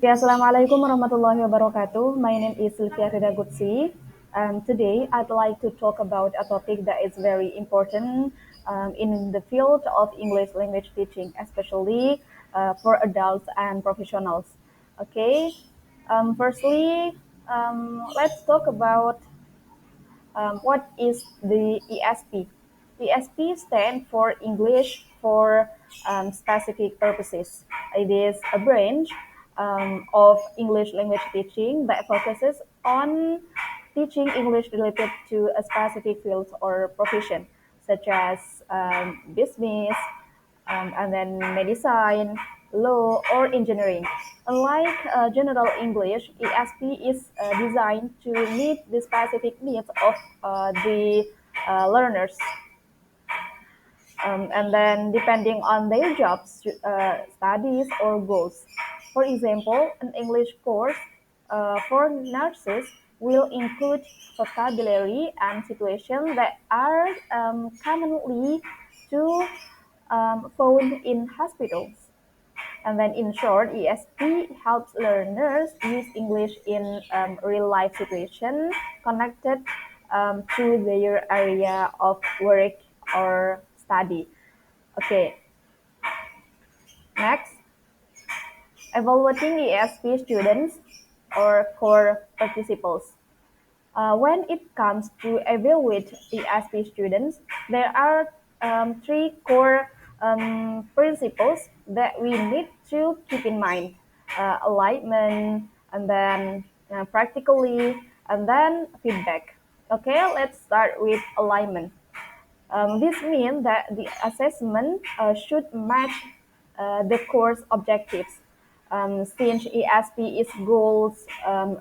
Ya, Assalamualaikum warahmatullahi wabarakatuh. My name is Silvia Gudsy. Today, I'd like to talk about a topic that is very important in the field of English language teaching, especially for adults and professionals. Okay, firstly, let's talk about what is the ESP? ESP stands for English for specific purposes. It is a branch of English language teaching that focuses on teaching English related to a specific field or profession, such as business, and then medicine, law, or engineering. Unlike general English, ESP is designed to meet the specific needs of the learners. And then depending on their jobs, studies, or goals. For example, an English course for nurses will include vocabulary and situations that are commonly to found in hospitals. And then in short, ESP helps learners use English in real life situations connected to their area of work or study. Okay, next, evaluating ESP students or core participants. When it comes to evaluate ESP students, there are three core principles that we need to keep in mind: alignment, and then practically, and then feedback. Okay, let's start with alignment. This means that the assessment should match the course objectives. Since ESP is goals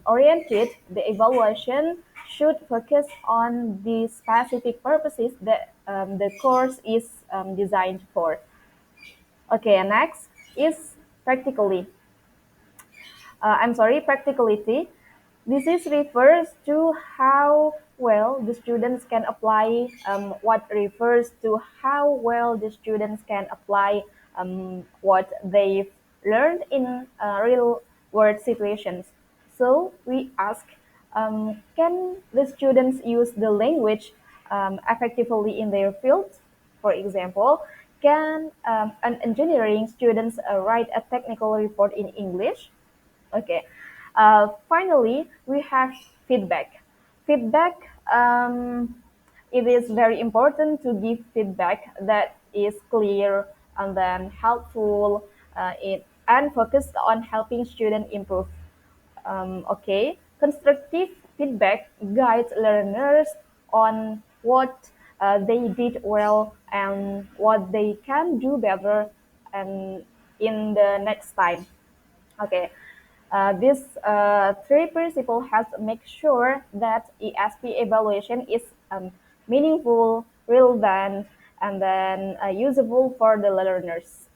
oriented, the evaluation should focus on the specific purposes that the course is designed for. Okay, next is practically. Practicality. This is refers to how well the students can apply what refers to how well the students can apply what they've learned in real world situations. So we ask, can the students use the language effectively in their field? For example, can an engineering students write a technical report in English? Okay. Finally, we have feedback. Feedback, it is very important to give feedback that is clear and then helpful and focused on helping students improve. Okay. Constructive feedback guides learners on what they did well and what they can do better and in the next time. Okay. These three principles has make sure that ESP evaluation is meaningful, relevant, and then usable for the learners.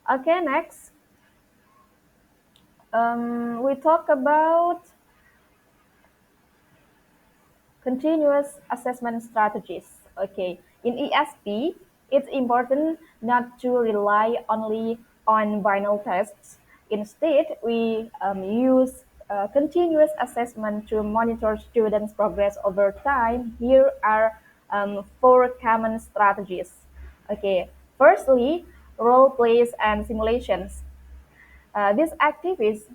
Okay, next, we talk about continuous assessment strategies. Okay, in ESP, it's important not to rely only on final tests. Instead, we use continuous assessment to monitor students' progress over time. Here are four common strategies. Okay, firstly, role plays and simulations. These activities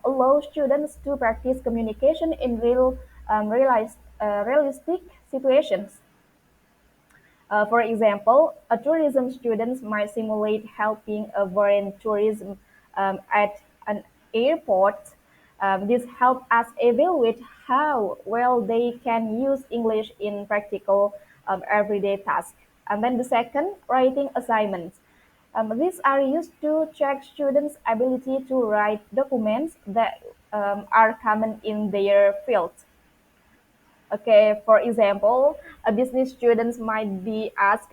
allow students to practice communication in realistic situations. For example, a tourism student might simulate helping a foreign tourism at an airport. This helps us evaluate how well they can use English in practical everyday tasks. And then the second, writing assignments. These are used to check students' ability to write documents that are common in their field. Okay, for example, a business student might be asked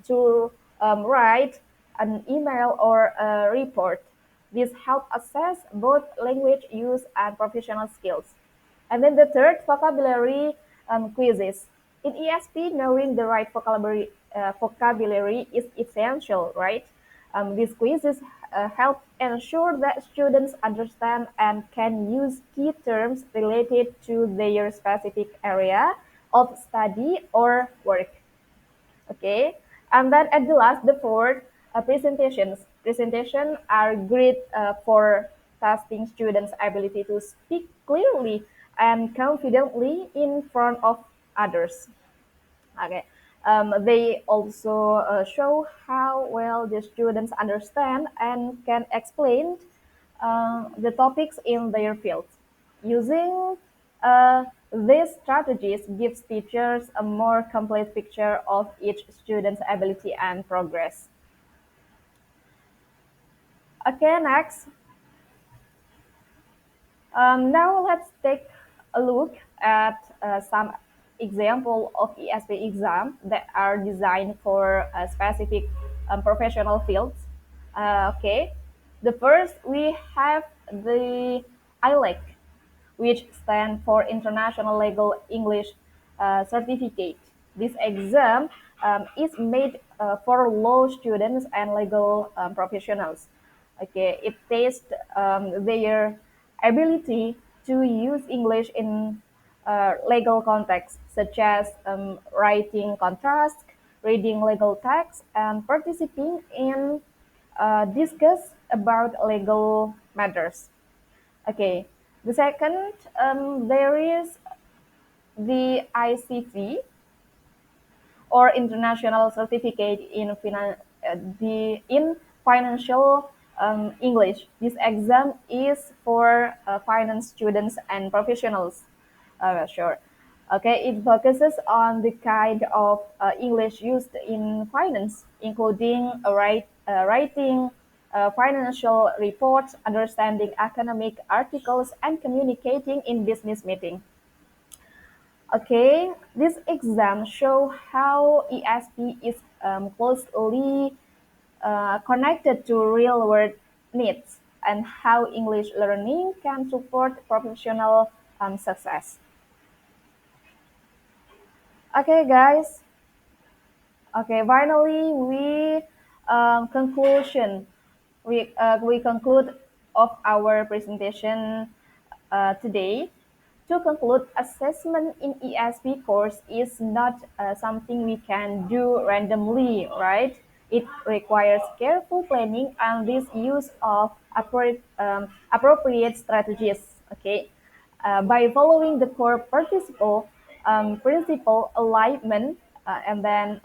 to write an email or a report. This helps assess both language use and professional skills. And then the third, vocabulary quizzes. In ESP, knowing the right vocabulary is essential, right? These quizzes help ensure that students understand and can use key terms related to their specific area of study or work. Okay, and then at the last, the fourth, presentations. Presentations are great for testing students' ability to speak clearly and confidently in front of others. Okay. They also show how well the students understand and can explain the topics in their field. Using these strategies gives teachers a more complete picture of each student's ability and progress. Okay, next, now let's take a look at some example of ESP exam that are designed for specific professional fields. Okay, the first we have the ILEC, which stand for International Legal English Certificate. This exam is made for law students and legal professionals. Okay, it tests their ability to use English in legal context, such as writing contracts, reading legal text, and participating in discuss about legal matters. Okay. The second, there is the ICT, or International Certificate in Financial English. This exam is for finance students and professionals. Sure. Okay, it focuses on the kind of English used in finance, including writing financial reports, understanding economic articles, and communicating in business meetings. Okay, this exam show how ESP is closely connected to real-world needs and how English learning can support professional success. Okay, guys. Okay, finally conclusion. We conclude of our presentation today. To conclude, assessment in ESP course is not something we can do randomly, right? It requires careful planning and this use of appropriate strategies. Okay, by following the core principle alignment and then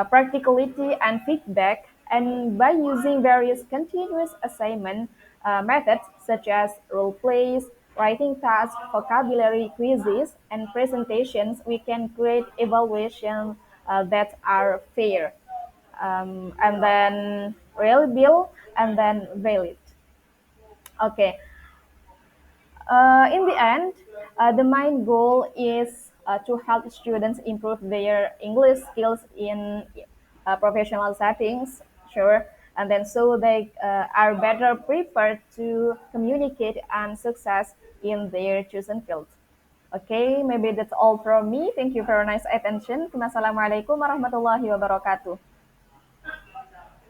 practicality and feedback, and by using various continuous assignment methods such as role plays, writing tasks, vocabulary quizzes, and presentations, we can create evaluation that are fair, and then reliable, and then valid. Okay, in the end, the main goal is to help students improve their English skills in professional settings, sure, and then so they are better prepared to communicate and success in their chosen field. Okay, maybe that's all from me. Thank you for your nice attention. Wassalamualaikum warahmatullahi wabarakatuh.